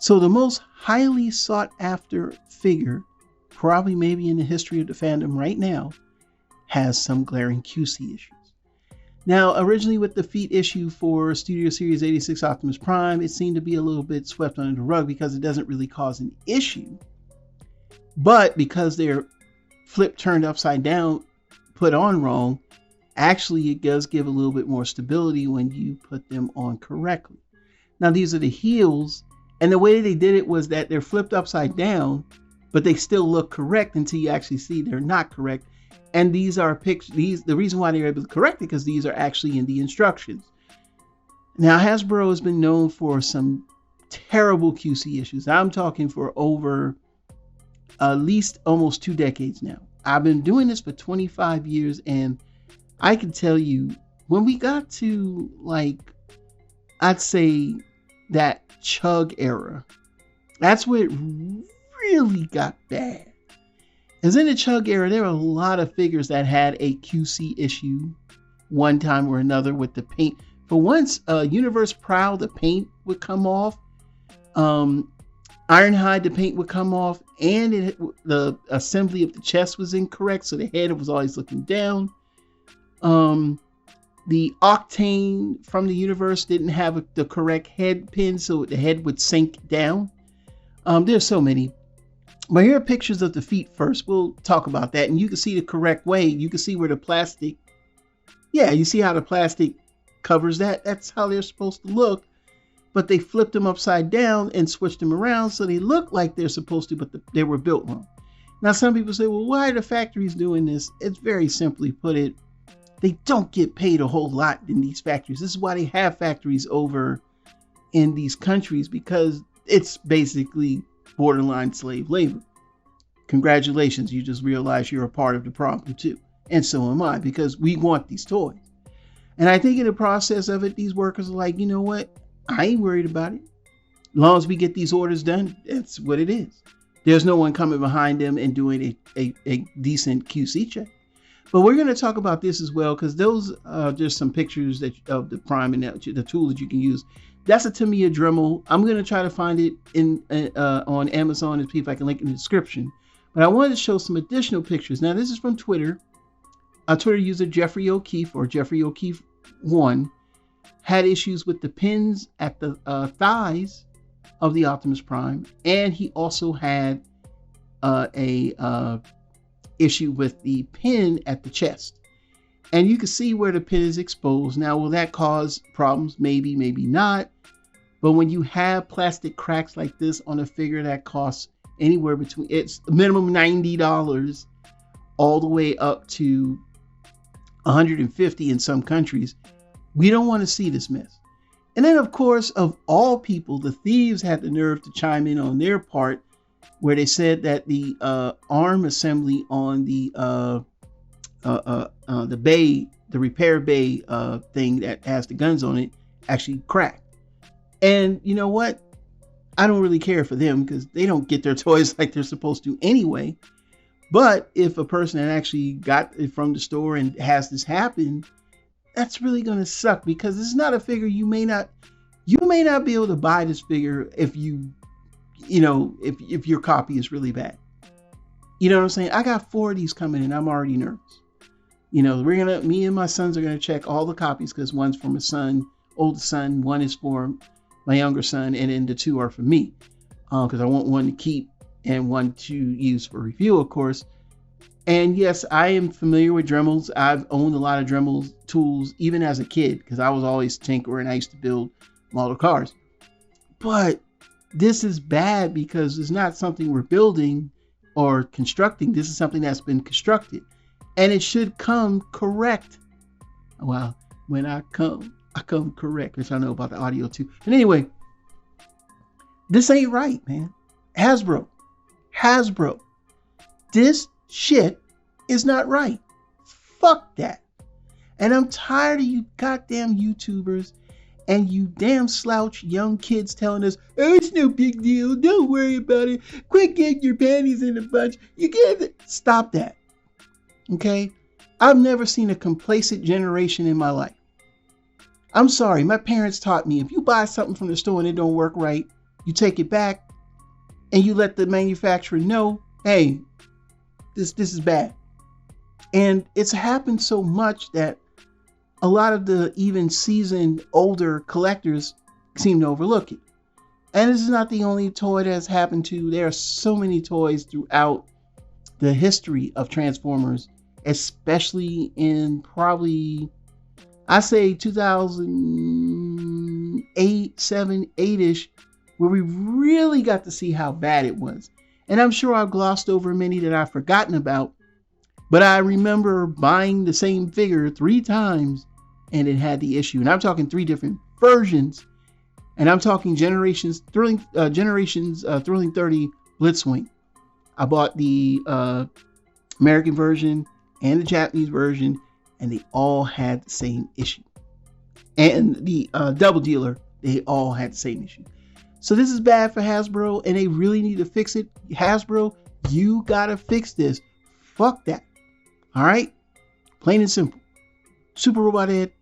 So the most highly sought after figure, probably maybe in the history of the fandom right now, has some glaring QC issues. Now, originally with the feet issue for Studio Series 86 Optimus Prime, it seemed to be a little bit swept under the rug because it doesn't really cause an issue. But because they're flipped, turned upside down, put on wrong, actually it does give a little bit more stability when you put them on correctly. Now, these are the heels, and the way they did it was that they're flipped upside down, but they still look correct until you actually see they're not correct. And these are pictures. The reason why they're able to correct it because these are actually in the instructions. Now, Hasbro has been known for some terrible QC issues. I'm talking for over at least almost 2 decades now. I've been doing this for 25 years, and I can tell you, when we got to, like, I'd say that Chug era, that's where it really got bad. As in the Chug era, there were a lot of figures that had a QC issue one time or another with the paint. For once, Universe Proud, the paint would come off. Ironhide, the paint would come off, and the assembly of the chest was incorrect, so the head was always looking down. The Octane from the Universe didn't have the correct head pin, so the head would sink down. There's so many. But here are pictures of the feet first. We'll talk about that. And you can see the correct way. You can see where the plastic, you see how the plastic covers that. That's how they're supposed to look. But they flipped them upside down and switched them around so they look like they're supposed to, but they were built wrong. Now, some people say, well, why are the factories doing this? It's very simply put it, they don't get paid a whole lot in these factories. This is why they have factories over in these countries, because it's basically borderline slave labor. Congratulations, you just realized you're a part of the problem too. And so am I, because we want these toys. And I think in the process of it, these workers are like, you know what? I ain't worried about it. As long as we get these orders done, that's what it is. There's no one coming behind them and doing a decent QC check. But we're going to talk about this as well, because those there's some pictures of the Prime and the tool that you can use. That's a Tamiya Dremel. I'm going to try to find it on Amazon and see if I can link in the description. But I wanted to show some additional pictures. Now, this is from Twitter. Twitter user Jeffrey O'Keefe, or Jeffrey O'Keefe 1, had issues with the pins at the thighs of the Optimus Prime. And he also had a issue with the pin at the chest. And you can see where the pin is exposed. Now, will that cause problems? Maybe, maybe not. But when you have plastic cracks like this on a figure that costs anywhere between, it's minimum $90 all the way up to $150 in some countries, we don't want to see this mess. And then, of course, of all people, the thieves had the nerve to chime in on their part, where they said that the arm assembly on the bay, the repair bay thing that has the guns on it, actually cracked. And you know what? I don't really care for them because they don't get their toys like they're supposed to anyway. But if a person that actually got it from the store and has this happen, that's really going to suck, because it's not a figure you may not be able to buy this figure if if your copy is really bad. You know what I'm saying? I got 4 of these coming and I'm already nervous. Me and my sons are going to check all the copies, because one's for my son, oldest son, one is for my younger son, and then the 2 are for me. Because I want one to keep and one to use for review, of course. And yes, I am familiar with Dremels. I've owned a lot of Dremel tools, even as a kid, because I was always tinkerer and I used to build model cars. But this is bad because it's not something we're building or constructing. This is something that's been constructed, and it should come correct. Well, when I come correct, which I know about the audio too. And anyway, this ain't right, man. Hasbro, this shit is not right. Fuck that. And I'm tired of you goddamn YouTubers and you damn slouch young kids telling us, oh, it's no big deal, don't worry about it, quit getting your panties in a bunch, you get it. Stop that. Okay? I've never seen a complacent generation in my life. I'm sorry, my parents taught me, if you buy something from the store and it don't work right, you take it back and you let the manufacturer know, hey, this is bad. And it's happened so much that a lot of the even seasoned older collectors seem to overlook it. And this is not the only toy that has happened to. There are so many toys throughout the history of Transformers, especially in probably, I say 2008, 7, 8-ish, where we really got to see how bad it was. And I'm sure I've glossed over many that I've forgotten about, but I remember buying the same figure 3 times and it had the issue. And I'm talking 3 different versions. And I'm talking Generations Thrilling 30 Blitzwing. I bought the American version and the Japanese version, and they all had the same issue. And the Double Dealer, they all had the same issue. So this is bad for Hasbro, and they really need to fix it. Hasbro, you gotta fix this. Fuck that. All right? Plain and simple. Super Robot Ed